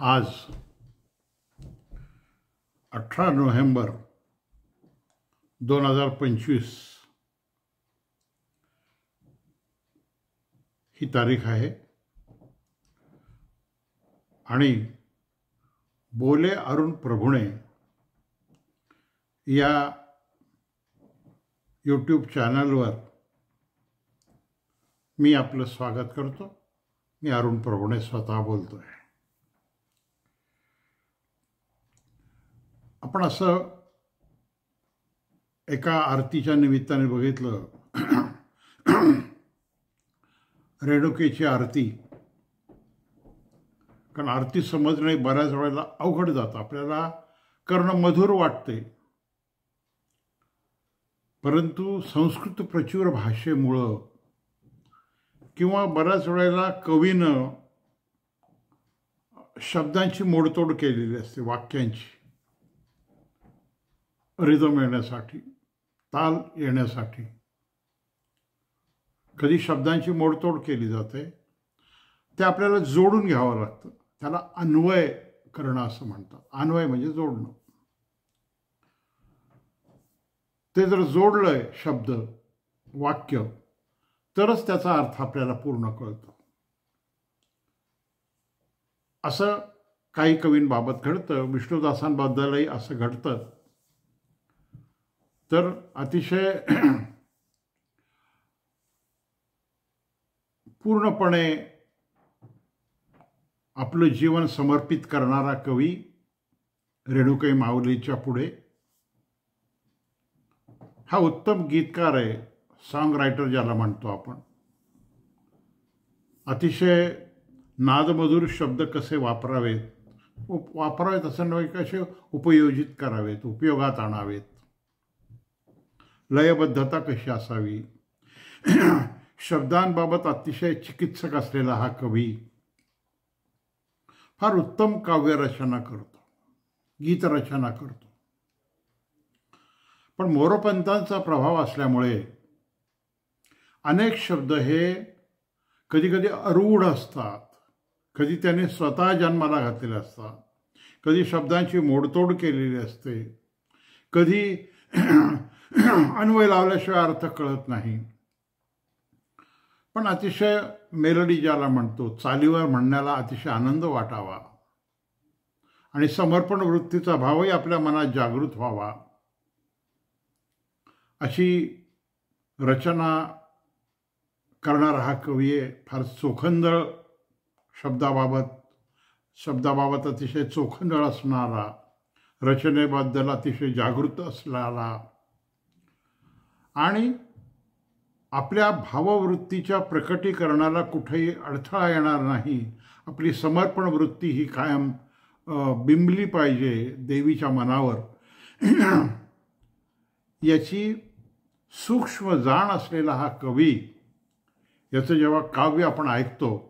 आज 18 नोव्हेंबर 2025 ही तारीख आहे आणि बोले अरुण प्रभुणे या यूट्यूब चॅनलवर मी आपलं स्वागत करतो. मी अरुण प्रभुणे स्वतः बोलतो आहे. आपण असं एका आरतीच्या निमित्ताने बघितलं, रेणुकेची आरती. कारण आरती समजणे बऱ्याच वेळेला अवघड जातं, आपल्याला करणं मधुर वाटते, परंतु संस्कृत प्रचूर भाषेमुळं किंवा बऱ्याच वेळेला कवीनं शब्दांची मोडतोड केलेली असते, वाक्यांची रिदम येण्यासाठी, ताल येण्यासाठी कधी शब्दांची मोडतोड केली जाते. ते आपल्याला जोडून घ्यावं लागतं. त्याला अन्वय करणं असं म्हणतात. अन्वय म्हणजे जोडणं. ते जर जोडलंय शब्द वाक्य तरच त्याचा अर्थ आपल्याला पूर्ण कळतो. असं काही कवींबाबत घडतं. विष्णुदासांबद्दलही असं घडतं. तर अतिशय पूर्णपणे आपलं जीवन समर्पित करणारा कवी रेणुकाई माऊलीच्या पुढे. हा उत्तम गीतकार आहे, सॉन्ग रायटर ज्याला म्हणतो आपण. अतिशय नादमधुर शब्द कसे वापरावेत असं नव्हे, कसे उपयोजित करावेत, उपयोगात आणावेत, लयबद्धता कशी असावी, शब्दांबाबत अतिशय चिकित्सक असलेला हा कवी फार उत्तम काव्यरचना करतो, गीतरचना करतो. पण मोरोपंतांचा प्रभाव असल्यामुळे अनेक शब्द हे कधी कधी अरूढ असतात, कधी त्याने स्वतः जन्माला घातलेले असतात, कधी शब्दांची मोडतोड केलेली असते, कधी अन्वय लावल्याशिवाय अर्थ कळत नाही. पण अतिशय मेलडी ज्याला म्हणतो, चालीवर म्हणण्याला अतिशय आनंद वाटावा आणि समर्पण वृत्तीचा भावही आपल्या मनात जागृत व्हावा, अशी रचना करणारा हा कवी आहे. फार चोखंदळ शब्दाबाबत अतिशय चोखंदळ असणारा, रचनेबद्दल अतिशय जागृत असणारा आणि आपल्या भाववृत्तीच्या प्रकटीकरणाला कुठेही अडथळा येणार नाही, आपली समर्पण वृत्ती ही कायम बिंबली पाहिजे देवीच्या मनावर, याची सूक्ष्म जाण असलेला हा कवी. याचं जेव्हा काव्य आपण ऐकतो,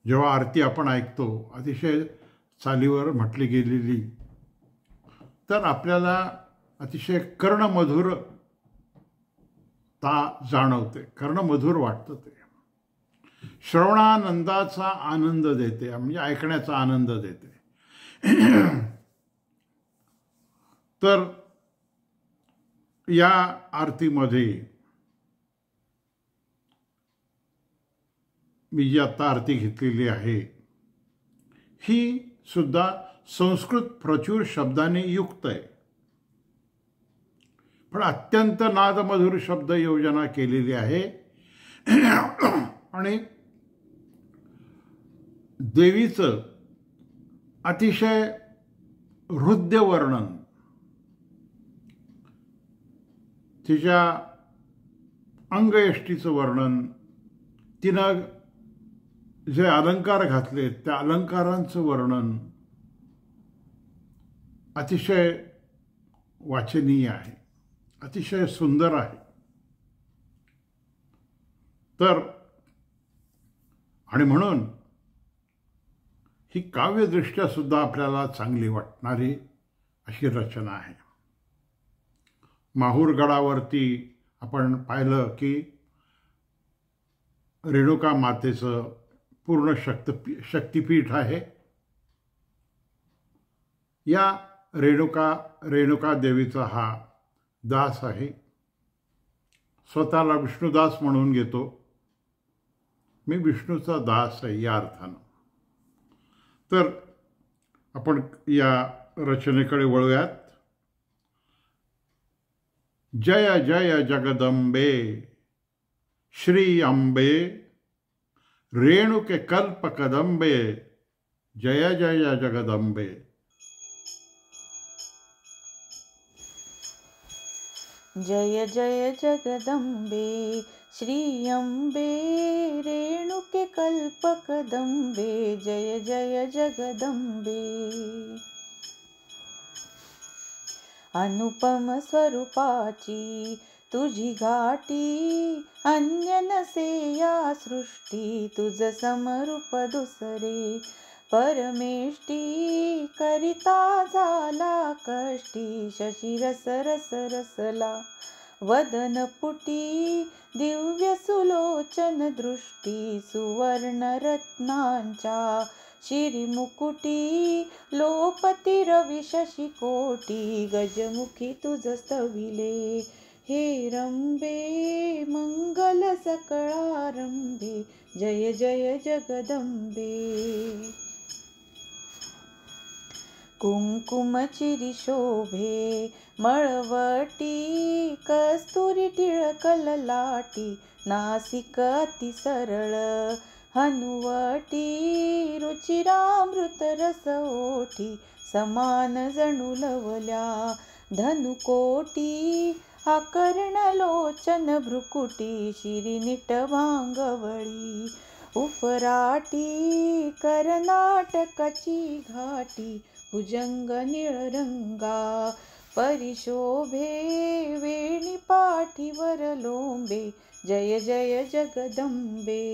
जेव्हा आरती आपण ऐकतो अतिशय चालीवर म्हटली गेलेली, तर आपल्याला अतिशय कर्णमधुरता जाणवते, कर्णमधुर वाटतं. ते श्रवणानंदाचा आनंद देते, म्हणजे ऐकण्याचा आनंद देते. तर या आरतीमध्ये मी जी आत्ता आरती घेतलेली आहे ही सुद्धा संस्कृत प्रचूर शब्दांनी युक्त आहे, पण अत्यंत नादमधुर शब्द योजना केलेली आहे. आणि देवीचं अतिशय हृद्य वर्णन, तिच्या अंगयष्टीचं वर्णन, तिनं जे अलंकार घातले त्या अलंकारांचं वर्णन अतिशय वाचनीय आहे, अतिशय सुंदर आहे. तर आणि म्हणून ही काव्यदृष्ट्या सुद्धा आपल्याला चांगली वाटणारी अशी रचना आहे. माहूरगडावरती आपण पाहिलं की रेणुका मातेचं पूर्ण शक्तिपीठ आहे. या रेणुका देवीचा हा दास आहे. स्वतःला विष्णुदास म्हणून घेतो. मी विष्णूचा दास आहे या अर्थानं. तर आपण या रचनेकडे वळूयात. जय जय जगदंबे श्री अंबे रेणुके कल्प कदंबे जय जय जगदंबे. जय जय जगदंबे श्री अंबे रेणुके कल्पकदंबे जय जय जगदंबे. अनुपम स्वरूपाची तुझी घाटी अन्य नसे या सृष्टी तुझ समरूप दुसरे परमेष्टी करिता झाला कष्टी शशी रस रस रसला वदन पुटी दिव्य सुलोचन दृष्टी सुवर्ण रत्नांच्या शिरी मुकुटी लोपती रवी शशी कोटी गजमुखी तुझ स्तविले हे रंबे मंगल सकळारंभे जय जय जगदंबे. कुंकुम चिरी शोभे मळवटी कस्तुरी टिळक ललाटी नासिक अति सरळ हनुवटी रुचिरामृत रस ओठी समान जणू लवल्या धनुकोटी आकर्ण लोचन भ्रुकुटी शिरीनिट भांगवळी उफराटी कर्नाटकाची घाटी भुजंग निळरंगा परिशोभे वेणी पाठीवर लोंबे जय जय जगदंबे.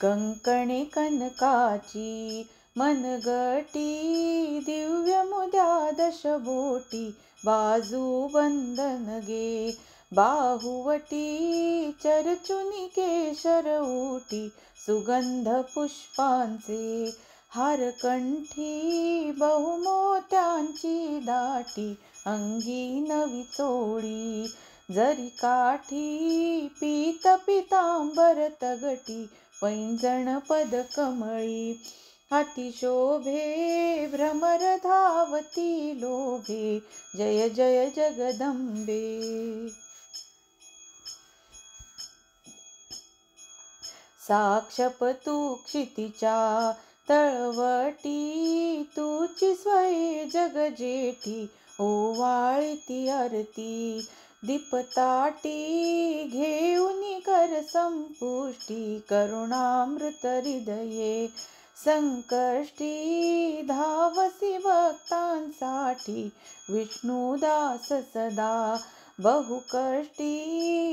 कंकणे कनकाची मनगटी दिव्य मुद्या दशबोटी बाजू बंधन गे बाहुवटी चरचुनी केशर उटी सुगंध पुष्पांचे हारकंठी बहुमोत्यांची दाटी अंगी नवी चोळी जरी काठी पीत पितांबर तगटी पैंजण पदकमळी अतिशोभे भ्रमर धावती लोभे जय जय जगदंबे. साक्षपतू क्षितिच्या तळवटी तुची स्वये जगजेठी ओवाळीती आरती दीपताटी घेऊनी कर संपुष्टी करुणामृत हृदये संकष्टी धावसी भक्तांसाठी विष्णुदास सदा बहुकष्टी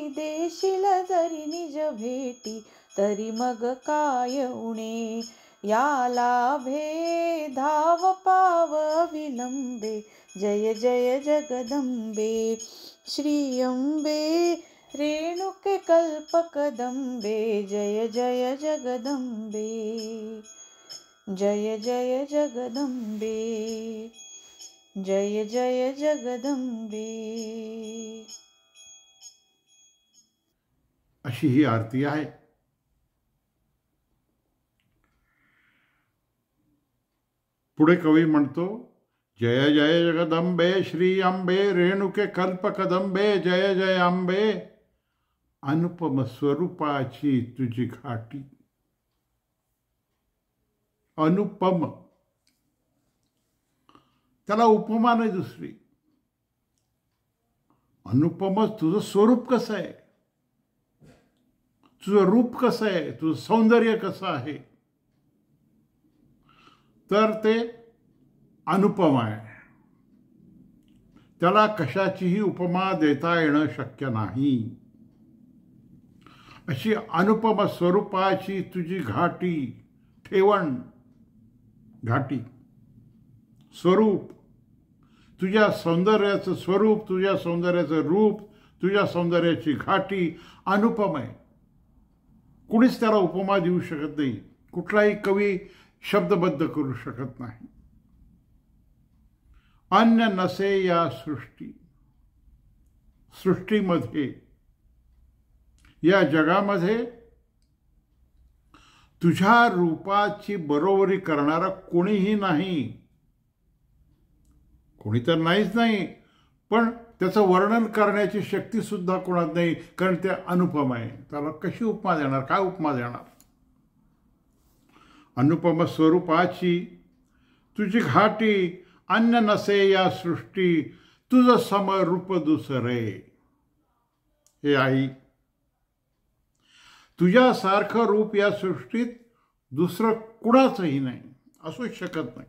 देशील जरी निज भेटी तरी मग काय उणे या लाभे धाव पाव विलंबे जय जय जगदंबे. श्री अंबे रेणुके कल्पकदंबे जय जय जगदंबे. जय जय जगदंबे जय जय जगदंबे. अशी ही आरती आहे. पुढे कवी म्हणतो जय जय जगदंबे श्री अंबे रेणुके कल्पकदंबे जय जय अंबे. अनुपम स्वरूपाची तुझी घाटी. अनुपम, त्याला उपमा नाही दुसरी. अनुपमच तुझं स्वरूप कसं आहे, तुझं रूप कसं आहे, तुझं सौंदर्य कसं आहे, तर ते अनुपम आहे. त्याला कशाचीही उपमा देता येणं शक्य नाही. अशी अनुपम स्वरूपाची तुझी घाटी, ठेवण, घाटी, स्वरूप, तुझ्या सौंदर्याचं स्वरूप, तुझ्या सौंदर्याचं रूप, तुझ्या सौंदर्याची घाटी अनुपम आहे. कुणीच त्याला उपमा देऊ शकत नाही, कुठलाही कवी शब्दबद्ध करू शकत नाही. अन्य नसे या सृष्टीमध्ये, या जगामध्ये तुझ्या रूपाची बरोबरी करणारा कोणीही नाही. कोणी तर नाहीच नाही, पण त्याचं वर्णन करण्याची शक्ती सुद्धा कोणात नाही, कारण ते अनुपम आहे. त्याला कशी उपमा देणार, काय उपमा देणार? अनुपम स्वरूपाची तुझी घाटी, अन्य नसे या सृष्टी, तुझं समरूप दुसरे. हे आई, तुझ्यासारखं रूप या सृष्टीत दुसरं कुणाचंही नाही, असूच शकत नाही.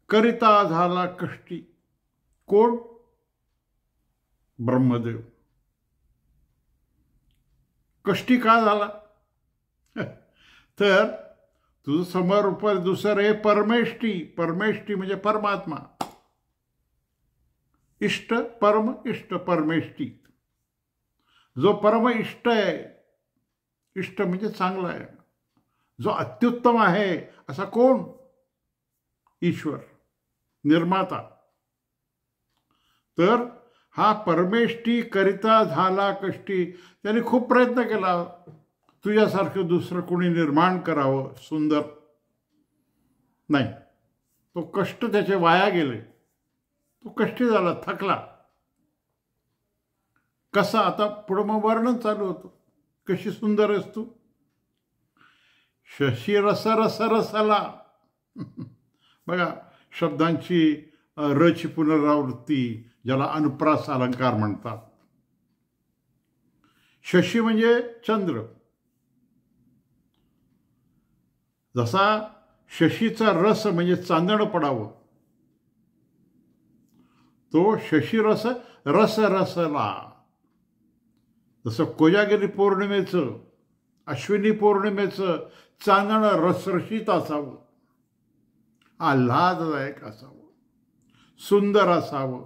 करिता झाला कष्टी. कोण? ब्रह्मदेव. कष्टी का झाला? तर तुझं समरूप दुसरं हे परमेष्टी. परमेष्टी म्हणजे परमात्मा. इष्ट परम, इष्ट परमेष्टी. जो परम इष्ट आहे, इष्ट म्हणजे चांगला आहे, जो अत्युत्तम आहे, असा कोण? ईश्वर, निर्माता. तर हा परमेष्टी करिता झाला कष्टी. त्याने खूप प्रयत्न केला तुझ्यासारखं दुसरं कोणी निर्माण करावं सुंदर. नाही, तो कष्ट त्याचे वाया गेले. तो कष्टी झाला, थकला. कसा? आता पुढं मग वर्णन चालू होतं, कशी सुंदर आहेस तू. शशी रस रस रसला. बघा, शब्दांची रची पुनरावृत्ती, ज्याला अनुप्रास अलंकार म्हणतात. शशी म्हणजे चंद्र. जसा शशीचा रस म्हणजे चांदणं पडावं, तो शशीरस रस रसला. जसं कोजागिरी पौर्णिमेचं, अश्विनी पौर्णिमेचं चांदणं रसरशीत असावं, आल्हाददायक असावं, सुंदर असावं,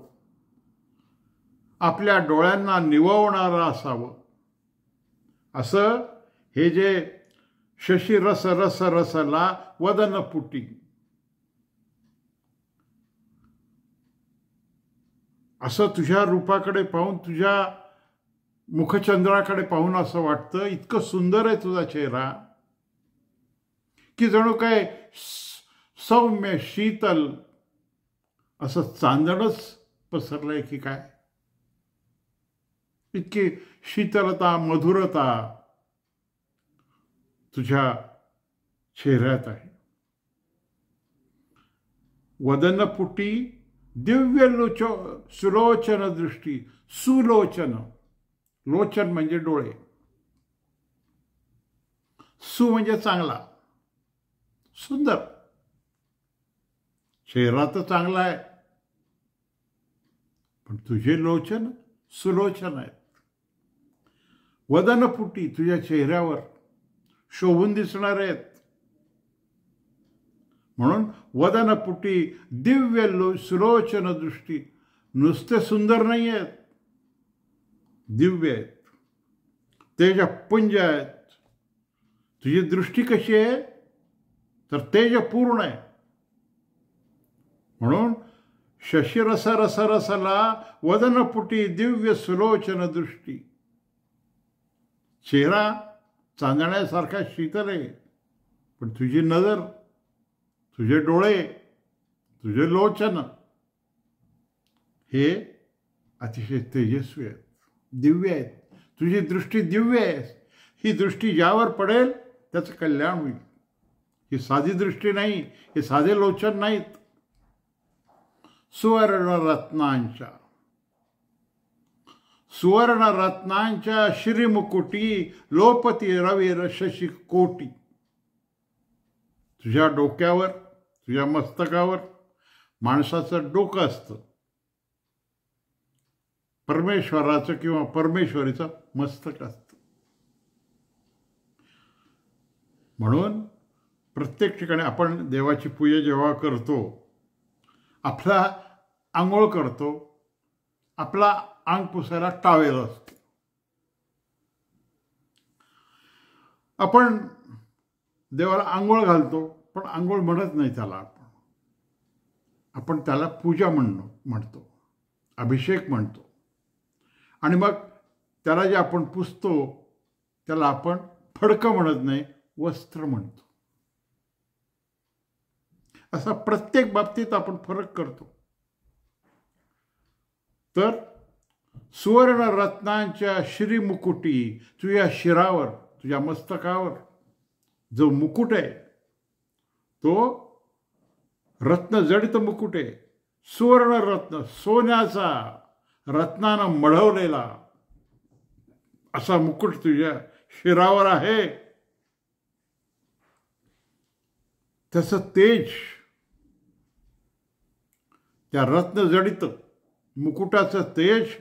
आपल्या डोळ्यांना निववणारं असावं. असं हे जे शशी रस रस रसला वदनपुटी, असं तुझ्या रूपाकडे पाहून, तुझ्या मुखचंद्राकडे पाहून असं वाटतं, इतकं सुंदर आहे तुझा चेहरा, की जणू काय सौम्य शीतल असं चांदणच पसरलंय की काय. इतकी शीतलता, मधुरता तुझ्या चेहऱ्यात आहे. वदनपुटी दिव्य सुलोचन दृष्टी. सुलोचन, लोचन म्हणजे डोळे, सु म्हणजे चांगला, सुंदर. चेहरा तर चांगला आहे, पण तुझे लोचन सुलोचन आहेत. वदनपुटी, तुझ्या चेहऱ्यावर शोभून दिसणार आहेत. म्हणून वदनपुटी दिव्य सुलोचन दृष्टी. नुसते सुंदर नाही आहेत, दिव्य आहेत, तेजपुंज आहेत. तुझी दृष्टी कशी आहे? तर तेजपूर्ण आहे. म्हणून शशिरस रस रसला वदनपुटी दिव्य सुलोचन दृष्टी. चेहरा चांदण्यासारखा शीतल आहे, पण तुझी नजर, तुझे डोळे, तुझे लोचन हे अतिशय तेजस्वी आहेत, दिव्य आहेत. तुझी दृष्टी दिव्य आहे. ही दृष्टी ज्यावर पडेल त्याचं कल्याण होईल. ही साधी दृष्टी नाही, हे साधे लोचन नाहीत. सुवर्ण रत्नांच्या श्रीमुकुटी लोपती रवीर शशी कोटी. तुझ्या डोक्यावर, तुझ्या मस्तकावर माणसाचं डोकं असतं, परमेश्वराचं किंवा परमेश्वरीचं मस्तक असतं. म्हणून प्रत्येक ठिकाणी आपण देवाची पूजा जेव्हा करतो, आपला आंघोळ करतो, आपला अंग पुसायला टॉवेल असतो. आपण देवाला आंघोळ घालतो, पण आंघोळ म्हणत नाही त्याला. आपण त्याला पूजा म्हणतो, अभिषेक म्हणतो. आणि मग त्याला जे आपण पुसतो त्याला आपण फडकं म्हणत नाही, वस्त्र म्हणतो. असा प्रत्येक बाबतीत आपण फरक करतो. तर सुवर्ण रत्नांच्या श्रीमुकुटी, तुझ्या शिरावर, तुझ्या मस्तकावर जो मुकुट आहे तो रत्नजडित मुकुट आहे. सुवर्ण रत्न, सोन्याचा, रत्नानं मढवलेला असा मुकुट तुझ्या शिरावर आहे. त्याचं तेज, त्या रत्नजडित मुकुटाचं तेज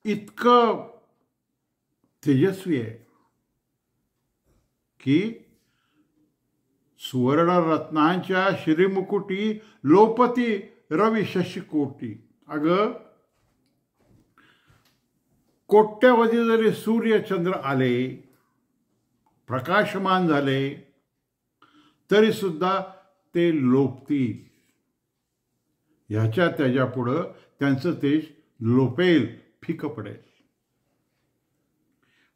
इतकं तेजस्वी आहे की सुवर्ण रत्नांच्या श्रीमुकुटी लोपती रवी शशिकोटी. अगं, कोट्यावधी जरी सूर्यचंद्र आले, प्रकाशमान झाले, तरी सुद्धा ते लोपतील. ह्याच्या त्याच्यापुढं त्यांचं तेज लोपेल, फिकं पडेल.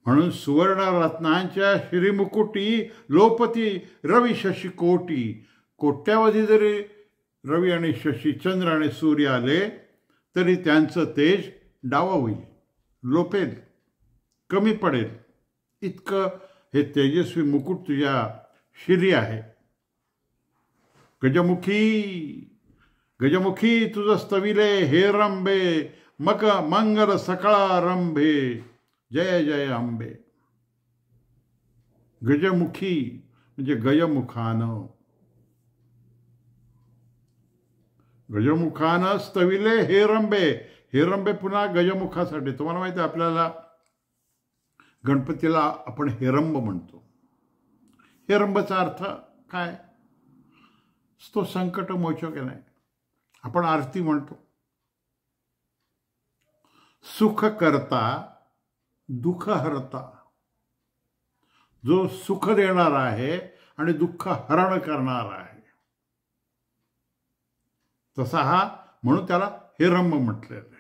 म्हणून सुवर्ण रत्नांच्या श्रीमुकुटी लोपती रवी शशिकोटी. कोट्यावधी जरी रवी आणि शशी, चंद्र आणि सूर्य आले तरी त्यांचं तेज डावा होईल, लोपेल, कमी पडेल. इतकं हे तेजस्वी मुकुट तुझ्या शिरी आहे. गजमुखी, गजमुखी तुझं स्तविले हे रंबे, मंगल सकळा रंभे, जय जय अंबे. गजमुखी म्हणजे गजमुखानं, गजमुखानं स्तविले हे रंबे. हे रंबे पुन्हा गजमुखासाठी. तुम्हाला माहिती आहे, आपल्याला गणपतीला आपण हेरंब म्हणतो. हेरंबचा अर्थ काय? तो संकट मोचक नाही. आपण आरती म्हणतो. सुख करता दुःख हरता, जो सुख देणार आहे आणि दुःख हरण करणार आहे, तसा हा, म्हणून त्याला हेरंब म्हटलेलं आहे.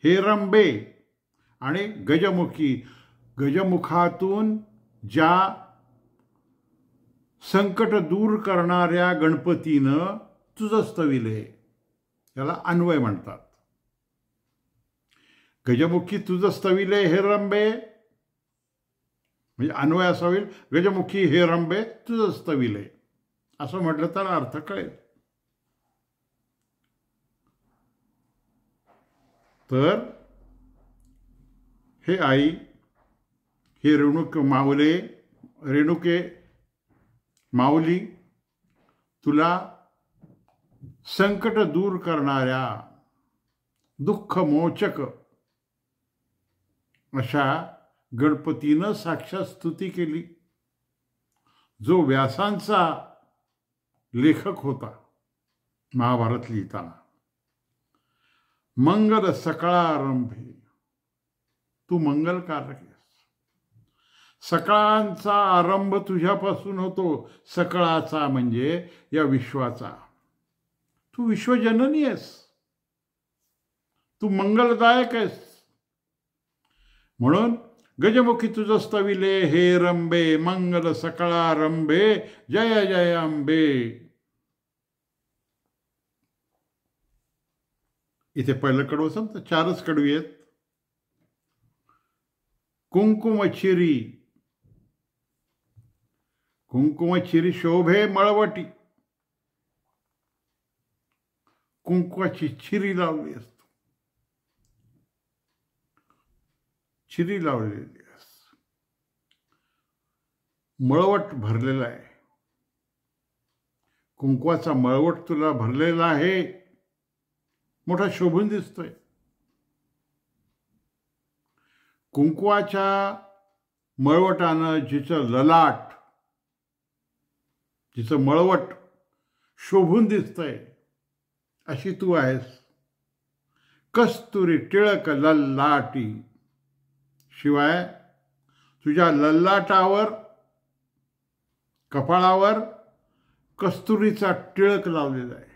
हेरंबे आणि गजमुखी, गजमुखातून ज्या संकट दूर करणाऱ्या गणपतीनं तुझं स्तविले, त्याला अन्वय म्हणतात. गजमुखी तुझं स्तविले हे रंबे, म्हणजे अन्वय असा होईल, गजमुखी हे रंबे तुझं स्तविले, असं म्हटलं तर अर्थ कळेल. तर हे आई, हे रेणुके माऊली, तुला संकट दूर करणाऱ्या, दुःख मोचक अशा गणपतीनं साक्षात स्तुती केली, जो व्यासांचा लेखक होता महाभारत लिहिताना. मंगल सकळारंभे, तू मंगलकारक आहेस. सकाळांचा आरंभ तुझ्यापासून होतो. सकळाचा म्हणजे या विश्वाचा. तू विश्वजननी आहेस, तू मंगलदायक आहेस. म्हणून गजमुखी तुझं स्तविले हे रंबे, मंगल सकळारंभे, जय जय अंबे. इथे पहिलं कडवं सांगतं, 4च कडवी आहेत. कुंकुमचिरी, कुंकुमचिरी शोभे मळवटी. कुंकवाची चिरी लावली असते, चिरी लावलेली असते. मळवट भरलेला आहे, कुंकवाचा मळवट तुला भरलेला आहे, मोठा शोभून दिसतोय. कुंकवाच्या मळवटानं जिचं ललाट, जिचं मळवट शोभून दिसतंय, अशी तू आहेस. कस्तुरी टिळक ललाटी. शिवाय तुझ्या ललाटावर, कपाळावर कस्तुरीचा टिळक लावलेला आहे.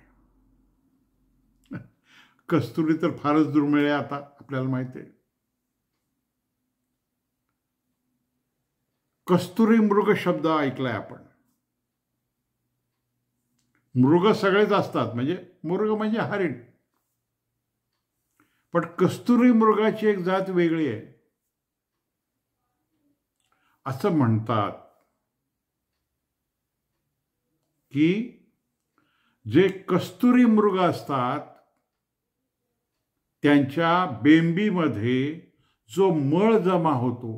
कस्तुरी तर फारच दुर्मिळ आहे आता, आपल्याला माहिती आहे. कस्तुरी मृग शब्द ऐकलाय आपण. मृग सगळेच असतात, म्हणजे मृग म्हणजे हरिण, पण कस्तुरी मृगाची एक जात वेगळी आहे असं म्हणतात. की जे कस्तुरी मृग असतात त्यांच्या बेंबीमध्ये जो मळ जमा होतो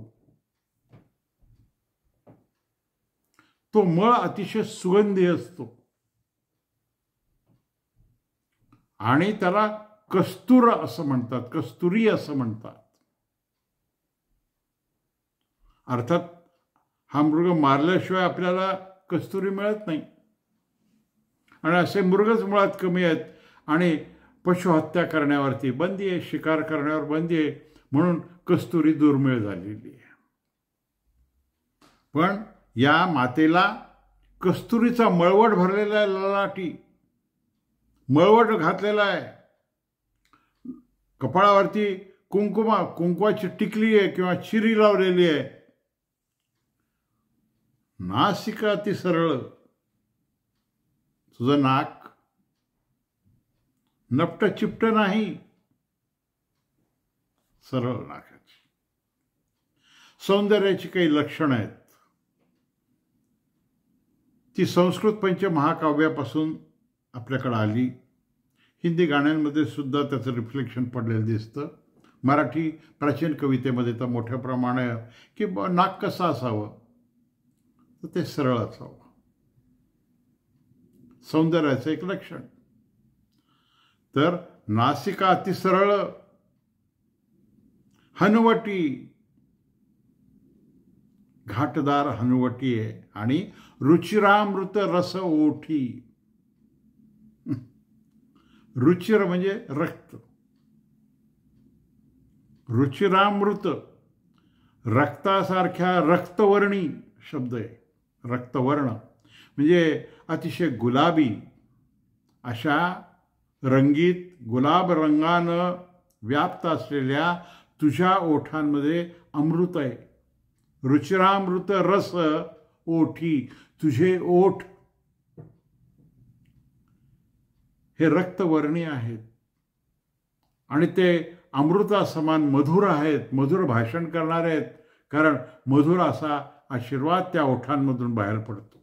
तो मळ अतिशय सुगंधी असतो आणि त्याला कस्तूर असं म्हणतात, कस्तुरी असं म्हणतात. अर्थात हा मृग मारल्याशिवाय आपल्याला कस्तुरी मिळत नाही आणि असे मृगच मुळात कमी आहेत आणि पशुहत्या करण्यावरती बंदी आहे, शिकार करण्यावर बंदी आहे, म्हणून कस्तुरी दुर्मिळ झालेली आहे. पण या मातेला कस्तुरीचा मळवट भरलेला आहे, ललाटी मळवट घातलेला आहे, कपाळावरती कुंकवाची टिकली आहे किंवा चिरी लावलेली आहे, नासिका ती सरळ, तुझं नाक नपट चिपट नाही, सरळ नाकाची. सौंदर्याची काही लक्षणं आहेत. ती संस्कृत पंचमहाकाव्यापासून आपल्याकडे आली. हिंदी गाण्यांमध्ये सुद्धा त्याचं रिफ्लेक्शन पडलेलं दिसतं. मराठी प्राचीन कवितेमध्ये तर मोठ्या प्रमाणात की नाक कसं असावं तर ते सरळ असावं, सौंदर्याचं एक लक्षण. तर नासिका अति सरळ, हनुवटी घाटदार हनुवटी आहे आणि रुचिरामृत रस ओठी. रुचिर म्हणजे रक्त, रुचिरामृत रक्तासारख्या रक्तवर्णी शब्द आहे. रक्तवर्ण म्हणजे अतिशय गुलाबी अशा रंगीत गुलाब रंगानं व्याप्त असलेल्या तुझ्या ओठांमध्ये अमृत आहे. रुचिरामृत रस ओठी, तुझे ओठ हे रक्तवर्णी आहेत आणि ते अमृतासमान मधुर आहेत, मधुर भाषण करणारे आहेत, कारण मधुर असा आशीर्वाद त्या ओठांमधून बाहेर पडतो.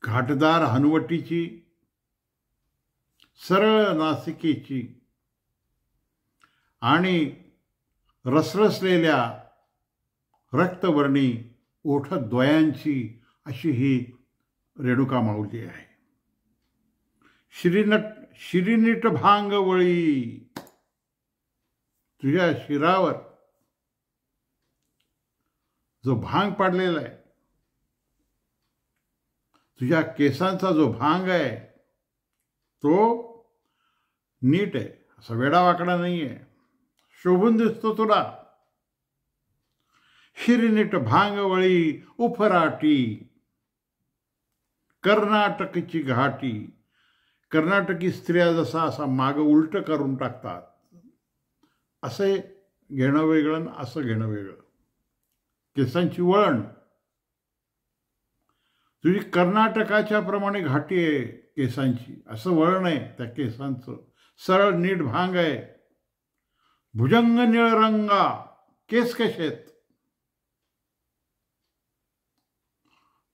घाटदार हनुवटीची, सरळ नासिकेची आणि रसरसलेल्या रक्तवर्णी ओठद्वयांची अशी ही रेणुका माऊली आहे. शिरीनीट भांगवळी, तुझ्या शिरावर जो भांग पाडलेला आहे, तुझ्या केसांचा जो भांग आहे तो नीट आहे, असा वेडावाकडा नाही आहे, शोभून दिसतो तुला. शिरीनीट भांगवळी उफराटी, कर्नाटकची घाटी. कर्नाटकी स्त्रिया जसा असा मागं उलट करून टाकतात, असे घेणं वेगळं, असं घेणं वेगळं. केसांची वळण तुझी कर्नाटकाच्या प्रमाणे घाटी आहे केसांची, असं वळण आहे त्या केसांचं. सरळ नीट भांग आहे. भुजंग निळरंगा, केस कसे आहेत?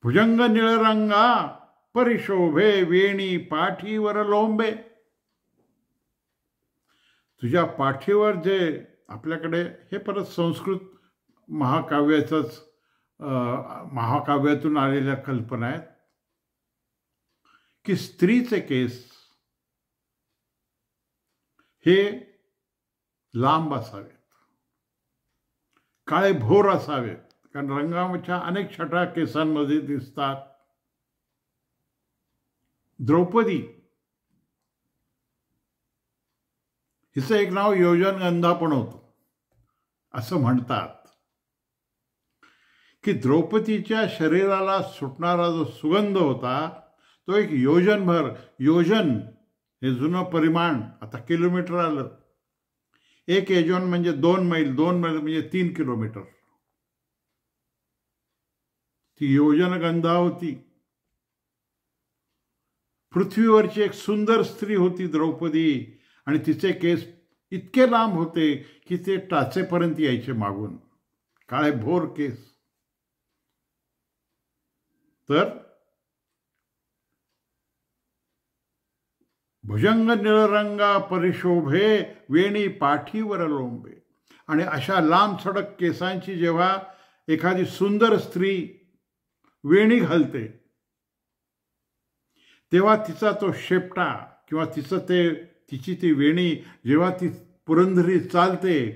भुजंग निळरंगा परिशोभे वेणी पाठीवर लोंबे. तुझ्या पाठीवर जे आपल्याकडे हे परत संस्कृत महाकाव्यातून आलेल्या कल्पना आहेत की स्त्रीचे केस हे लांब असावेत, काळे भोर असावेत, कारण रंगाच्या अनेक छटा केसांमध्ये दिसतात. द्रौपदी हिचं एक नाव योजनगंधा पण होतं. असं म्हणतात की द्रौपदीच्या शरीराला सुटणारा जो सुगंध होता तो एक योजनभर, योजन हे जुनं परिमाण आता किलोमीटर आलं, 1 योजन म्हणजे 2 मैल, 2 मैल म्हणजे 3 किलोमीटर, ती योजनगंधा होती. पृथ्वीवरची एक सुंदर स्त्री होती द्रौपदी, आणि तिचे केस इतके लांब होते की ते टाचेपर्यंत यायचे मागून, काळे भोर केस. तर भुजंग निळरंगा परिशोभे वेणी पाठीवर लोंबे. आणि अशा लांब सडक केसांची जेव्हा एखादी सुंदर स्त्री वेणी घालते तेव्हा तिचा तो शेपटा किंवा तिची ती वेणी जेव्हा ती पुरंदरी चालते,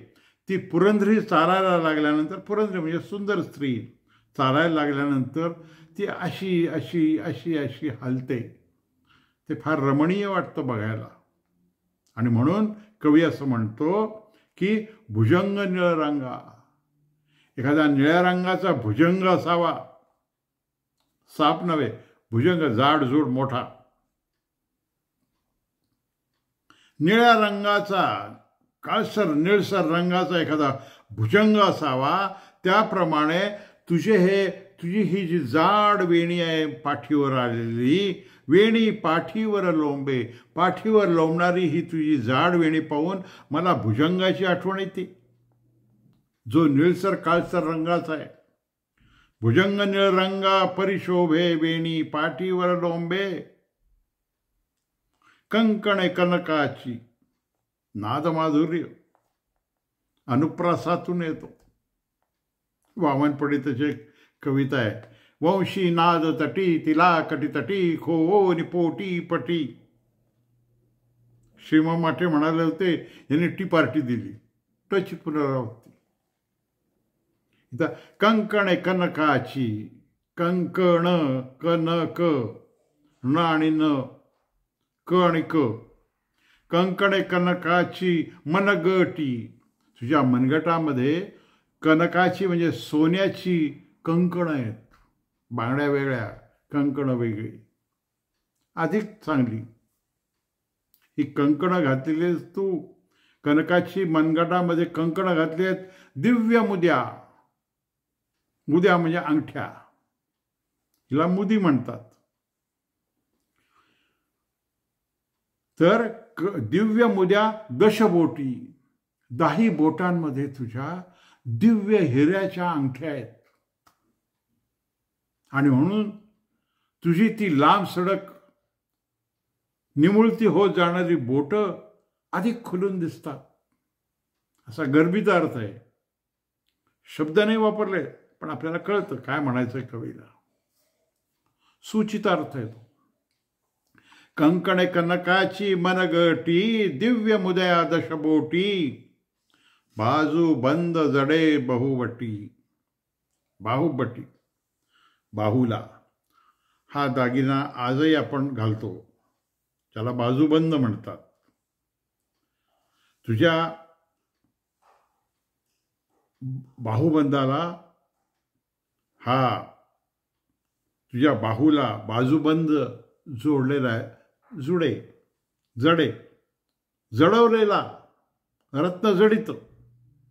ती पुरंदरी चालायला लागल्यानंतर, पुरंदरी म्हणजे सुंदर स्त्री चालायला लागल्यानंतर ती अशी अशी अशी अशी हलते. ते फार रमणीय वाटतं बघायला. आणि म्हणून कवी असं म्हणतो की भुजंग निळरंगा, एखाद्या निळ्या रंगाचा भुजंग असावा, साप नव्हे, भुजंग जाडजूड मोठा. निळ्या रंगाचा, काळसर निळसर रंगाचा एखादा भुजंग असावा. त्याप्रमाणे तुझी ही जी जाड वेणी आहे पाठीवर आलेली, वेणी पाठीवर लोंबे, पाठीवर लोंबणारी ही तुझी जाड वेणी पाहून मला भुजंगाची आठवण येते, जो निळसर काळसर रंगाचा आहे. भुजंग निळरंगा परिशोभे वेणी पाठीवर लोंबे, कंकणे कनकाची, नादमाधुर्य अनुप्रासातून येतो. वामन पंडिताची एक कविता आहे, वंशी नाद तटी तिला कटी तटी खो पोटी पटी. श्रीमा माटे म्हणाले होते, यांनी टी पार्टी दिली, टची पुनरावृत्ती. इथं कंकणे कनकाची, कंकण कनक, न आणि न, क आणि क, कंकणे कनकाची मनगटी. तुझ्या मनगटामध्ये कनकाची म्हणजे सोन्याची कंकण आहेत, बांगड्या वेगळ्या, कंकण वेगळी, अधिक चांगली. ही कंकणं घातलेली आहेस तू, कनकाची मनगटामध्ये कंकणं घातली आहेत. दिव्य मुद्या, मुद्या म्हणजे अंगठ्या, हिला मुदी म्हणतात. तर दिव्य मुद्या दशबोटी, 10 बोटांमध्ये तुझ्या दिव्य हिऱ्याच्या अंगठ्या आहेत. आणि म्हणून तुझी ती लांब सडक निमुळती होत जाणारी बोट अधिक खुलून दिसतात. असा गर्भित अर्थ आहे. शब्द नाही वापरले पण आपल्याला कळतं काय म्हणायचंय कवीला. सूचित अर्थ आहे तो. कंकणे कनकाची मनगटी, दिव्य मुदया दशबोटी, बाजू बंद जडे बहुवटी. बाहुबटी, बाहुला हा दागिना आजही आपण घालतो, त्याला बाजूबंद म्हणतात. तुझ्या बाहुबंदाला, हा तुझ्या बाहूला बाजूबंद जोडलेला आहे, जडे, जडवलेला, रत्न जडित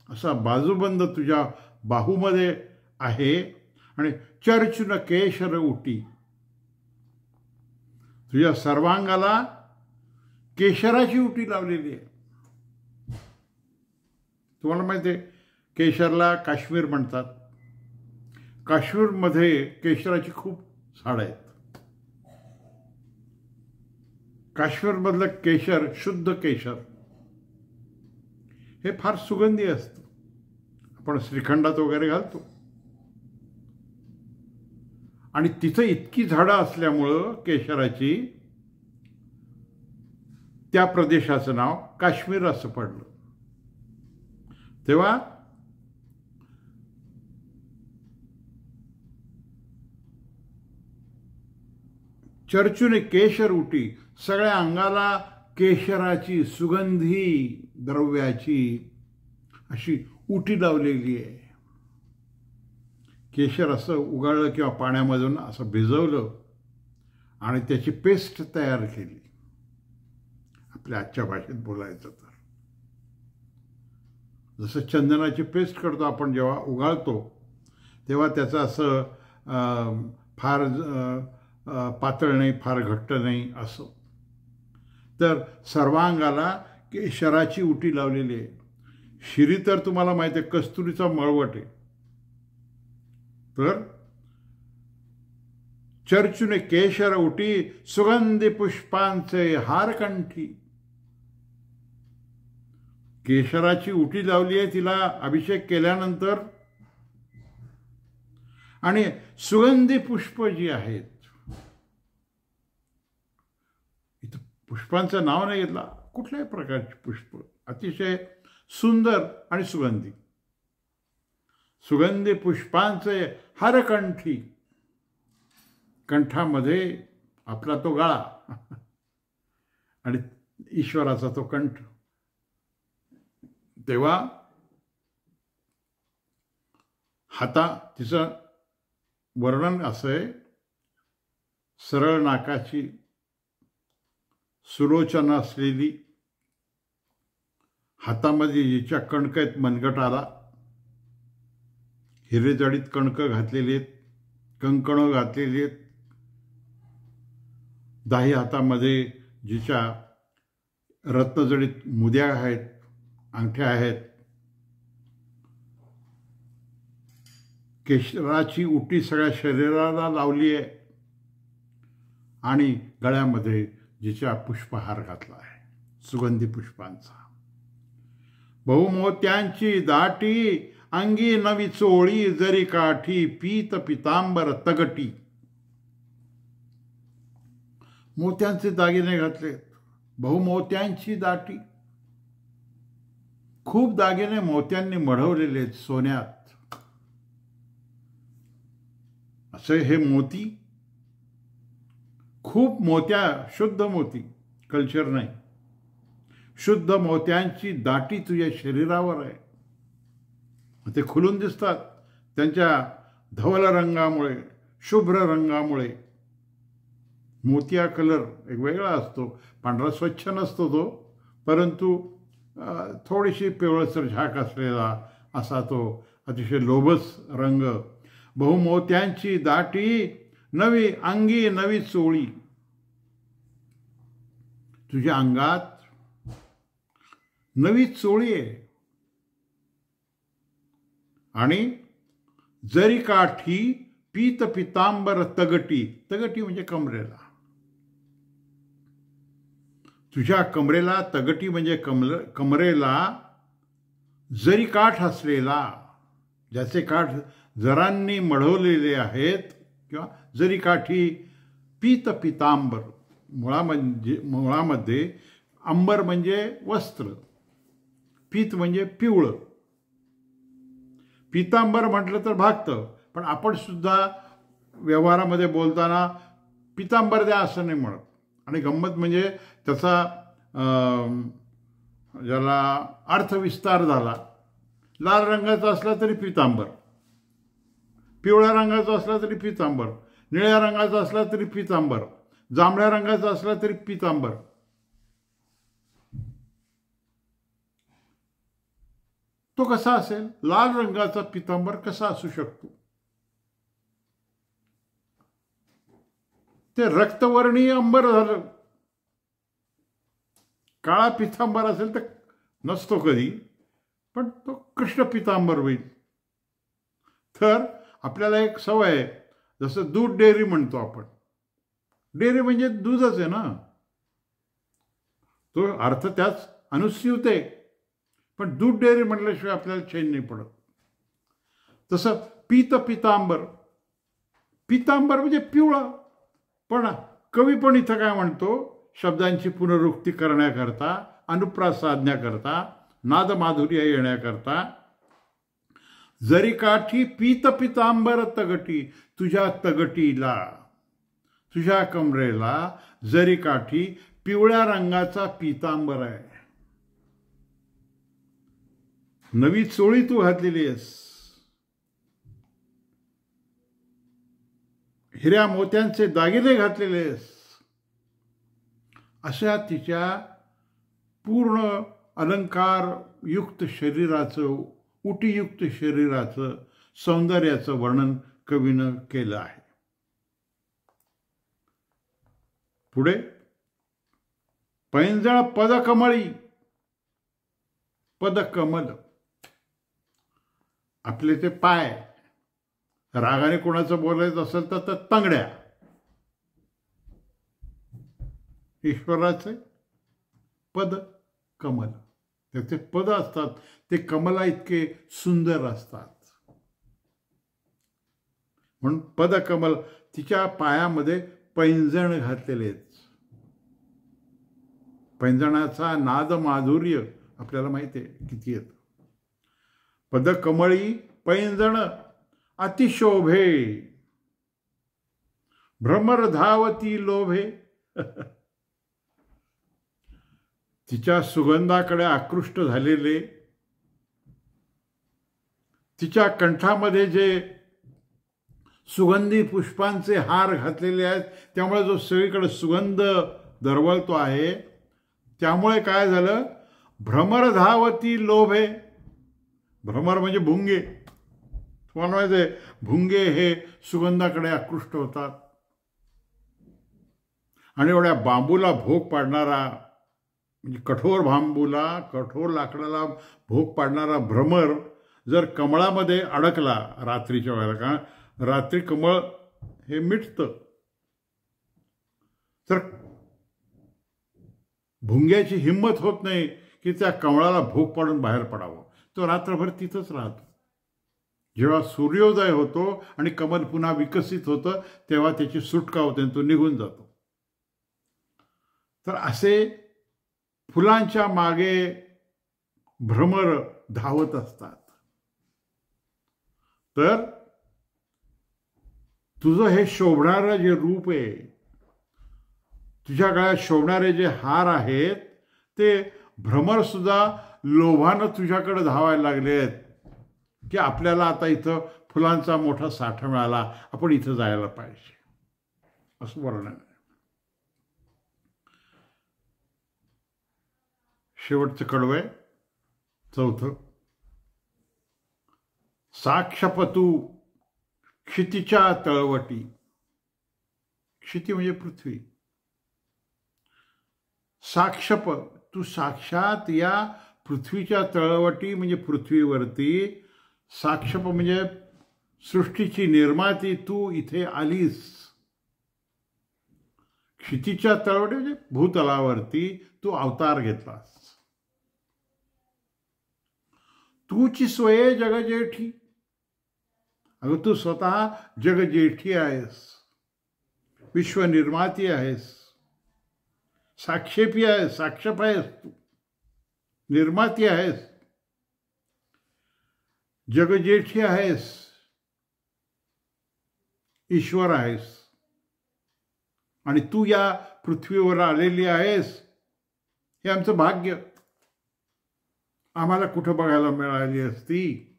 असा बाजूबंद तुझ्या बाहूमध्ये आहे. आणि चर्चुन केशर उटी, तुझ्या सर्वांगाला केशराची उटी लावलेली आहे. तुम्हाला माहिती आहे केशरला काश्मीर म्हणतात. काश्मीरमध्ये केशराची खूप झाडं आहेत. काश्मीरमधलं केशर, शुद्ध केशर हे फार सुगंधी असतं. आपण श्रीखंडात वगैरे घालतो. आणि तिथं इतकी झाडं असल्यामुळं केशराची त्या प्रदेशाचं नाव काश्मीर असं पडलं. तेव्हा चर्चुने केशर उटी, सगळ्या अंगाला केशराची सुगंधी द्रव्याची अशी उटी लावलेली आहे. केशर असं उगाळलं किंवा पाण्यामधून असं भिजवलं आणि त्याची पेस्ट तयार केली. आपल्या आजच्या भाषेत बोलायचं तर जसं चंदनाची पेस्ट करतो आपण, जेव्हा उगाळतो तेव्हा त्याचं असं फार पातळ नाही, फार घट्ट नाही असं. तर सर्वांगाला केशराची उटी लावलेली आहे. शिरी तर तुम्हाला माहिती आहे कस्तुरीचा मळवट आहे. तर चर्चुने केशर उटी सुगंधी पुष्पांचे हारकंठी. केशराची उटी लावली आहे तिला अभिषेक केल्यानंतर, आणि सुगंधी पुष्प जी आहेत, इथं पुष्पांचं नाव नाही घेतलं, कुठल्याही प्रकारची पुष्प अतिशय सुंदर आणि सुगंधी. सुगंधी पुष्पांचे हारकंठी, कंठामध्ये आपला तो गळा आणि ईश्वराचा तो कंठ. तेव्हा तिचं वर्णन असं आहे, सरळ नाकाची, सुलोचना असलेली, हातामध्ये जिच्या कणक आहेत मनगटाला, हिरेजडित कणक घातलेली आहेत, कंकणं घातलेली आहेत, दाही हातामध्ये जिच्या रत्नजडित मुद्या आहेत, अंगठ्या आहेत. केशराची उटी सगळ्या शरीराला लावली आहे आणि गळ्यामध्ये जिच्या पुष्पहार घातला आहे सुगंधी पुष्पांचा. बहुमोत्यांची दाटी अंगी नवी चोळी, जरी काठी पीत पितांबर तगटी. मोत्यांचे दागिने घातले, बहुमोत्यांची दाटी, खूप दागिने मोत्यांनी मढवलेले आहेत सोन्यात. असे हे मोती, खूप मोत्या, शुद्ध मोती, कल्चर नाही, शुद्ध मोत्यांची दाटी तुझ्या शरीरावर आहे. ते खुलून दिसतात त्यांच्या धवल रंगामुळे, शुभ्र रंगामुळे. मोतिया कलर एक वेगळा असतो, पांढरा स्वच्छ नसतो तो, परंतु थोडीशी पिवळसर झाक असलेला असा तो अतिशय लोभस रंग. बहुमोत्यांची दाटी नवी अंगी नवी चोळी. तुझ्या अंगात नवी चोळी आहे. आणि जरी काठी पीत पितांबर तगटी. तगटी म्हणजे कमरेला, तुझ्या कमरेला तगटी म्हणजे कमरेला जरी काठ असलेला, ज्याचे काठ जरांनी मढवलेले आहेत, किंवा जरी काठी पीत पितांबर. मुळामध्ये अंबर म्हणजे वस्त्र, पीत म्हणजे पिवळं, पितांबर म्हटलं तर भागतं, पण आपण सुद्धा व्यवहारामध्ये बोलताना पितांबर द्या असं नाही म्हणत. आणि गंमत म्हणजे त्याचा ज्याला अर्थविस्तार झाला. लाल रंगाचा असला तरी पितांबर, पिवळ्या रंगाचा असला तरी पितांबर, निळ्या रंगाचा असला तरी पितांबर, जांभळ्या रंगाचा असला तरी पितांबर. तो कसा असेल? लाल रंगाचा पितांबर कसा असू शकतो? ते रक्तवर्णीय अंबर झालं. काळा पितांबर असेल तर नसतो कधी, पण तो कृष्ण पितांबर होईल. तर आपल्याला एक सवय आहे, जसं दूध डेअरी म्हणतो आपण. डेअरी म्हणजे दूधच आहे ना, तो अर्थ त्याच अनुस्यूत आहे, पण दूध डेअरी म्हटल्याशिवाय आपल्याला चैन नाही पडत. तसं पीत पितांबर, पितांबर म्हणजे पिवळा. पण कवी पण इथं काय म्हणतो, शब्दांची पुनरुक्ती करण्याकरता, अनुप्रास साधण्याकरता, नादमाधुर्य येण्याकरता, जरी काठी पीत पितांबर तगटी. तुझ्या तगटीला, तुझ्या कमरेला जरी काठी पिवळ्या रंगाचा पितांबर आहे. नवी चोळी तू घातलेली आहेस, हिऱ्या मोत्यांचे दागिने घातलेले आहेस. अशा तिच्या पूर्ण अलंकारयुक्त शरीराचं, उटीयुक्त शरीराचं, सौंदर्याचं वर्णन कवीनं केलं आहे. पुढे पैंजळ पदकमळी, पदकमल आपले ते पाय, रागाने कोणाचं बोलायचं असेल तर तंगड्या, ईश्वराचे पद कमल, त्याचे पद असतात ते कमला इतके सुंदर असतात. म्हणून पदकमल, तिच्या पायामध्ये पैंजण घातलेले आहेत. पैंजणाचा नाद माधुर्य आपल्याला माहिती आहे किती येतं. पदकमळी पैंजण अतिशोभे, भ्रमर धावती लोभे. तिच्या सुगंधाकडे आकृष्ट झालेले, तिच्या कंठामध्ये जे सुगंधी पुष्पांचे हार घातलेले आहेत, त्यामुळे जो सगळीकडे सुगंध दरवळतो आहे, त्यामुळे काय झालं, भ्रमर धावती लोभे. भ्रमर म्हणजे भुंगे. तुम्हाला माहिती आहे, भुंगे हे सुगंधाकडे आकृष्ट होतात. आणि एवढ्या बांबूला भोग पाडणारा, म्हणजे कठोर बांबूला, कठोर लाकडाला भोग पाडणारा भ्रमर जर कमळामध्ये अडकला रात्रीच्या वेळेला, का रात्री कमळ हे मिटतं, तर भुंग्याची हिंमत होत नाही की त्या कमळाला भोग पाडून बाहेर पडावं. तो रात्रभर तिथंच राहतो. जेव्हा सूर्योदय होतो आणि कमल पुन्हा विकसित होतं, तेव्हा त्याची सुटका होते आणि तो निघून जातो. तर असे फुलांच्या मागे भ्रमर धावत असतात. तर तुझं हे शोभणारं जे रूप आहे, तुझ्या गळ्यात शोभणारे जे हार आहेत, ते भ्रमर सुद्धा लोभानं तुझ्याकडे धावायला लागले आहेत की आपल्याला आता इथं फुलांचा मोठा साठा मिळाला, आपण इथं जायला पाहिजे, असं वर्णन आहे. शेवटचं कडवं आहे, चौथं. साक्षपतू क्षितीच्या तळवटी. क्षिती म्हणजे पृथ्वी. साक्षप, तू साक्षात या पृथ्वीच्या तळवटी म्हणजे पृथ्वीवरती, साक्षप म्हणजे सृष्टीची निर्माती, तू इथे आलीस. क्षितीच्या तळवटी म्हणजे भूतलावरती तू अवतार घेतलास. तूची स्वये जगजेठी. अगं तू स्वतः जगजेठी आहेस, विश्वनिर्माती आहेस, साक्षेपी आहेस, साक्षप आहेस, तू निर्माती आहेस, जगजेठी आहेस, ईश्वर आहेस. आणि तू या पृथ्वीवर आलेली आहेस, हे आमचं भाग्य. आम्हाला कुठं बघायला मिळाली असती,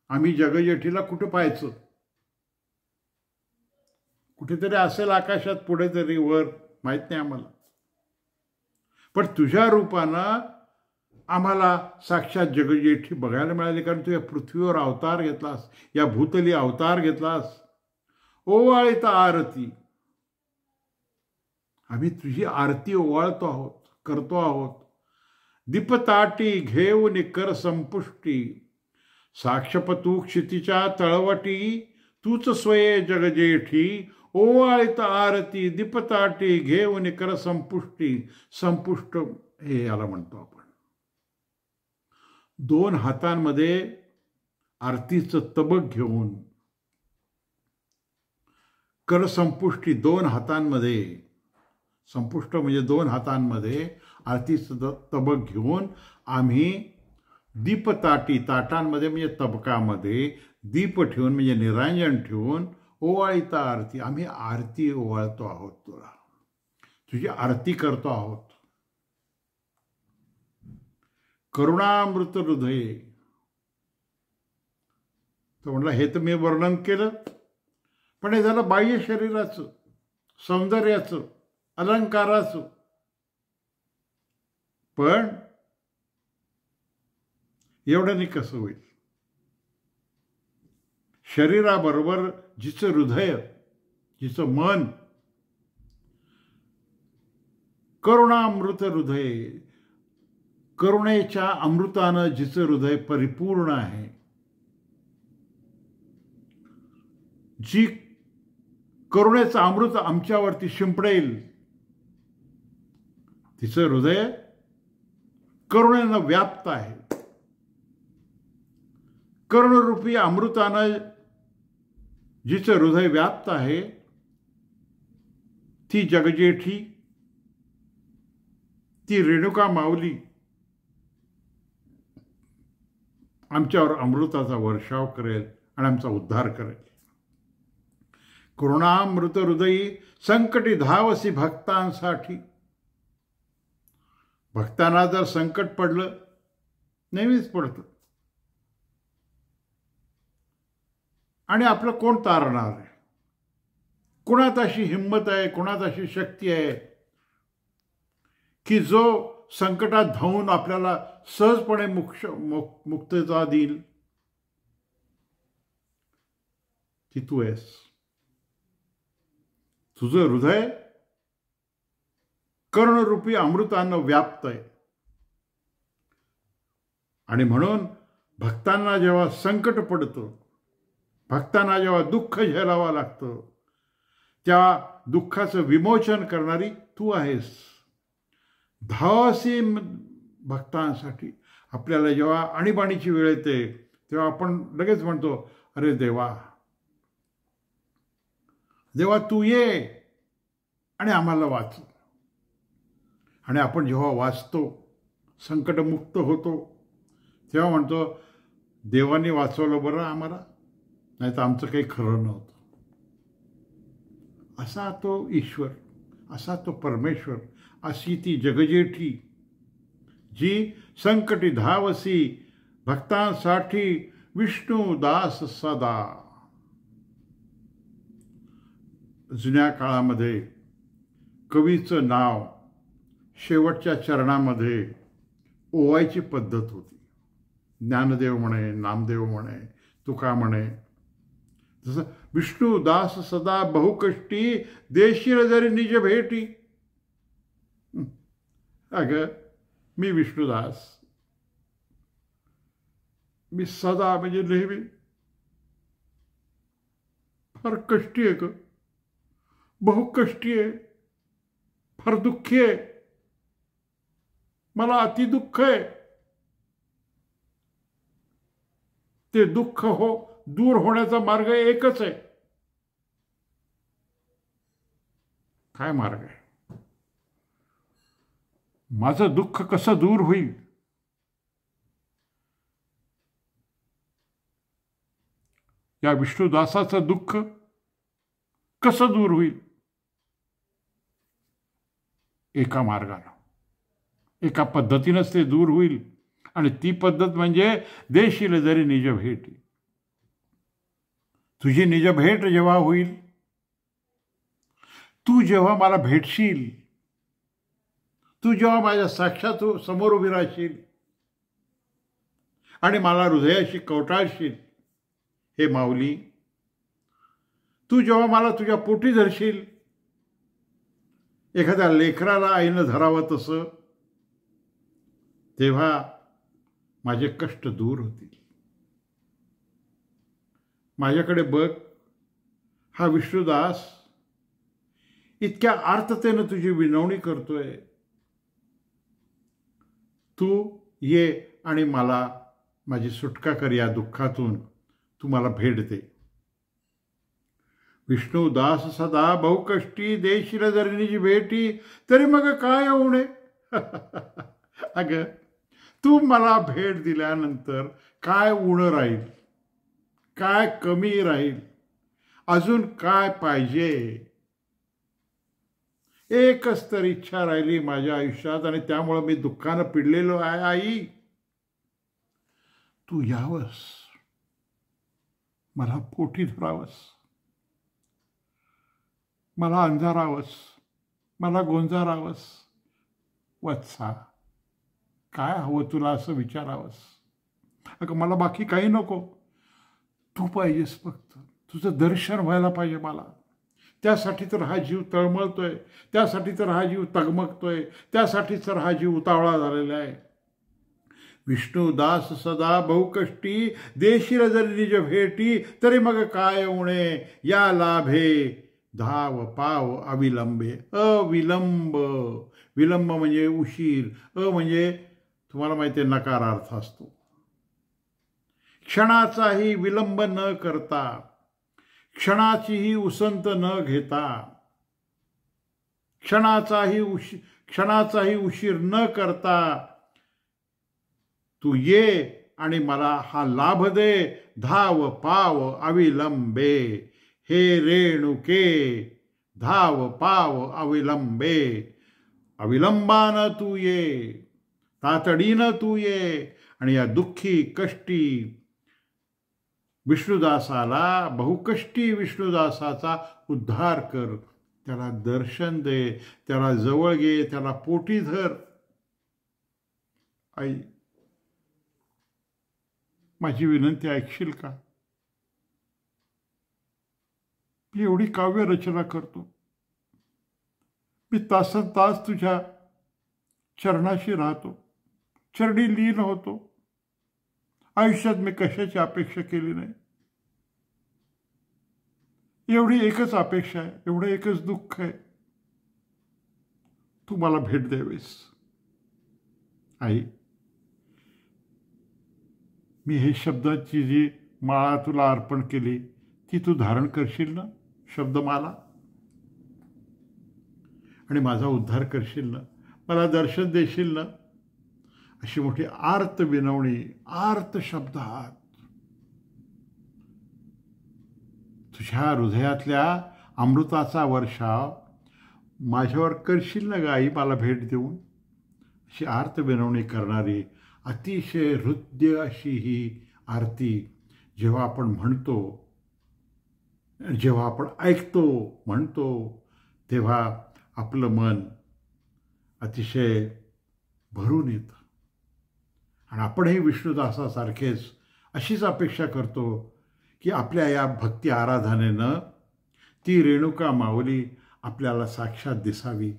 आम्ही जगजेठीला कुठं पाहायचं. कुठेतरी असेल आकाशात पुढे तरी वर, माहित नाही आम्हाला. पण तुझ्या रूपानं आम्हाला साक्षात जगजेठी बघायला मिळाली, कारण तू या पृथ्वीवर अवतार घेतलास, या भूतली अवतार घेतलास. ओवाळीत आरती. आम्ही तुझी आरती ओवाळतो आहोत, करतो आहोत. दीपताटी घेऊन कर संपुष्टी. साक्षपतू क्षितीच्या तळवटी, तूच स्वये जगजेठी. ओवाळीत आरती दीपताटी घेऊन कर संपुष्टी. संपुष्ट हे याला म्हणतो आपण. दोन हातांमध्ये आरतीचं तबक घेऊन, कर संपुष्टी दोन हातांमध्ये, संपुष्ट म्हणजे दोन हातांमध्ये आरतीचं तबक घेऊन आम्ही दीपताटी, ताटांमध्ये म्हणजे तबकामध्ये दीप ठेवून म्हणजे निरांजन ठेवून, ओवाळीता आरती, आम्ही आरती ओवाळतो आहोत तुला, तुझी आरती करतो आहोत. करुणामृत हृदय. तो म्हणला हे तर मी वर्णन केलं, पण हे झालं बाह्य शरीराचं, सौंदर्याचं, अलंकाराचं. पण एवढ्याने कसं होईल? शरीराबरोबर जिचं हृदय, जिचं मन करुणामृत हृदय, करुणेच्या अमृतानं जिचं हृदय परिपूर्ण आहे, जी करुणेचं अमृत आमच्यावरती शिंपडेल, तिचं हृदय करुणेनं व्याप्त आहे. करुणरूपी अमृतानं जिचं हृदय व्याप्त आहे, ती जगजेठी, ती रेणुका माऊली आमच्यावर अमृताचा वर्षाव करेल आणि आमचा उद्धार करेल. करुणामृत हृदयी संकटी धावसी भक्तांसाठी. भक्तांना जर संकट पडलं, नेहमीच पडतं, आणि आपलं कोण तारणार आहे? कुणात अशी हिंमत आहे, कुणात अशी शक्ती आहे की जो संकटात धावून आपल्याला सहजपणे मुक्तता देईल? ती तू आहेस. तुझं हृदय करुणरूपी अमृतानं व्याप्त आहे. आणि म्हणून भक्तांना जेव्हा संकट पडतं, भक्तांना जेव्हा दुःख झेलावं लागतं, त्या दुःखाचं विमोचन करणारी तू आहेस. धावसी भक्तांसाठी. आपल्याला जेव्हा आणीबाणीची वेळ येते तेव्हा आपण लगेच म्हणतो, अरे देवा, देवा तू ये आणि आम्हाला वाचव. आणि आपण जेव्हा वाचतो, संकटमुक्त होतो, तेव्हा म्हणतो, देवाने वाचवलं बरं आम्हाला, नाही तर आमचं काही खरं नव्हतं. असा तो ईश्वर, असा तो परमेश्वर, अशी ती जगजेठी जी संकटी धावसी भक्तांसाठी विष्णू दास सदा. जुन्या काळामध्ये कवीचं नाव शेवटच्या चरणामध्ये ओवायची पद्धत होती. ज्ञानदेव म्हणे, नामदेव म्हणे, तुका म्हणे. जसं विष्णू दास सदा बहुकष्टी देशील जरी निज भेटी. अगं मी विष्णुदास, मी सदा म्हणजे नेहमी फार कष्टी आहे, ग बहुकष्टी आहे, फार दुःखी आहे, मला अतिदुःख आहे. ते दुःख दूर होण्याचा मार्ग एकच आहे. काय मार्ग आहे? माझं दुःख कसं दूर होईल? या विष्णुदासाचं दुःख कसं दूर होईल? एका मार्गानं, एका पद्धतीनंच ते दूर होईल. आणि ती पद्धत म्हणजे देशील जरी निज भेटी. तुझी निज भेट जेव्हा होईल, तू जेव्हा मला भेटशील, तू जेव्हा माझ्या साक्षात समोर उभी राहशील आणि मला हृदयाशी कवटाळशील, हे माऊली, तू जेव्हा मला तुझ्या पोटी धरशील, एखाद्या लेकराला आईनं धरावं तसं, तेव्हा माझे कष्ट दूर होतील. माझ्याकडे बघ, हा विष्णुदास इतक्या आर्ततेनं तुझी विनवणी करतोय. तू ये आणि मला माझी सुटका कर या दुःखातून. तू मला भेट दे. विष्णुदास सदा बहुकष्टी देशील जरी निज भेटी, तरी मग काय उणे. अगं, तू मला भेट दिल्यानंतर काय उणं राहील, काय कमी राहील, अजून काय पाहिजे? एकच तर इच्छा राहिली माझ्या आयुष्यात, आणि त्यामुळं मी दुःखानं पिडलेलो आहे. आई, तू यावंस, मला पोटी धरावंस, मला अंधारावंस, मला गोंजारावंस. वत्सा, काय हवं तुला असं विचारावंस. अगं मला बाकी काही नको, तू पाहिजेस फक्त. तुझं दर्शन व्हायला पाहिजे मला. त्यासाठी तर हा जीव तळमळतोय, त्यासाठी तर हा जीव तगमगतोय, त्यासाठीच तर हा जीव उतावळा झालेला आहे. विष्णुदास सदा बहुकष्टी, देशील जरी निज भेटी, तरी मग काय उणे या लाभे धाव पाव अविलंबे. अविलंब, विलंब म्हणजे उशीर, म्हणजे तुम्हाला माहिती आहे नकारार्थ असतो. क्षणाचाही विलंब न करता, क्षणाचीही उसंत न घेता, क्षणाचाही उशीर न करता तू ये आणि मला हा लाभ दे. धाव पाव अविलंबे, हे रेणुके धाव पाव अविलंबे. अविलंबानं तू ये, तातडीनं तू ये आणि या दुःखी कष्टी विष्णुदासाला, बहुकष्टी विष्णुदासाचा उद्धार कर. त्याला दर्शन दे, त्याला जवळ घे, त्याला पोटी धर. आई, माझी विनंती ऐकशील का? मी एवढी काव्य रचना करतो, मी तासन तास तुझ्या चरणाशी राहतो, चरणी लीन होतो. आयुष्यात मी कशाची अपेक्षा केली नाही. एवढी एकच अपेक्षा आहे, एवढं एकच दुःख आहे, तू मला भेट द्यावीस. आई, मी हे शब्दाची जी माळा तुला अर्पण केली ती तू धारण करशील ना, शब्दमाला, आणि माझा उद्धार करशील ना, मला दर्शन देशील ना. अशी मोठी आर्त विनवणी, आर्त शब्दात तुझ्या हृदयातल्या अमृताचा वर्षाव माझ्यावर करशील ना ग आई, मला भेट देऊन. अशी आर्त विनवणी करणारी अतिशय हृदय अशी ही आरती जेव्हा आपण म्हणतो, जेव्हा आपण ऐकतो, म्हणतो, तेव्हा आपलं मन अतिशय भरून येतं. आणि आपणही विष्णुदासासारखेच अशीच अपेक्षा करतो की आपल्या या भक्ती आराधनेनं ती रेणुका माऊली आपल्याला साक्षात दिसावी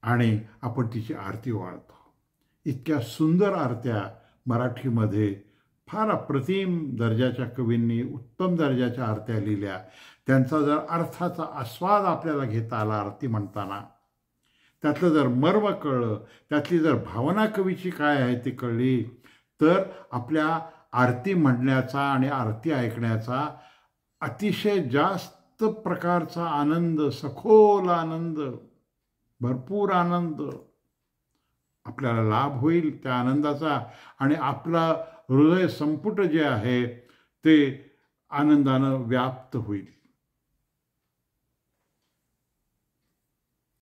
आणि आपण तिची आरती वाळतो. इतक्या सुंदर आरत्या मराठीमध्ये फार अप्रतिम दर्जाच्या कवींनी उत्तम दर्जाच्या आरत्या लिहिल्या. त्यांचा जर अर्थाचा आस्वाद आपल्याला घेता आला आरती म्हणताना, त्यातलं जर मर्म कळलं, त्यातली जर भावना कवीची काय आहे ती कळली, तर आपल्या आरती म्हणण्याचा आणि आरती ऐकण्याचा अतिशय जास्त प्रकारचा आनंद, सखोल आनंद, भरपूर आनंद आपल्याला लाभ होईल त्या आनंदाचा. आणि आपलं हृदय संपुट जे आहे ते आनंदानं व्याप्त होईल.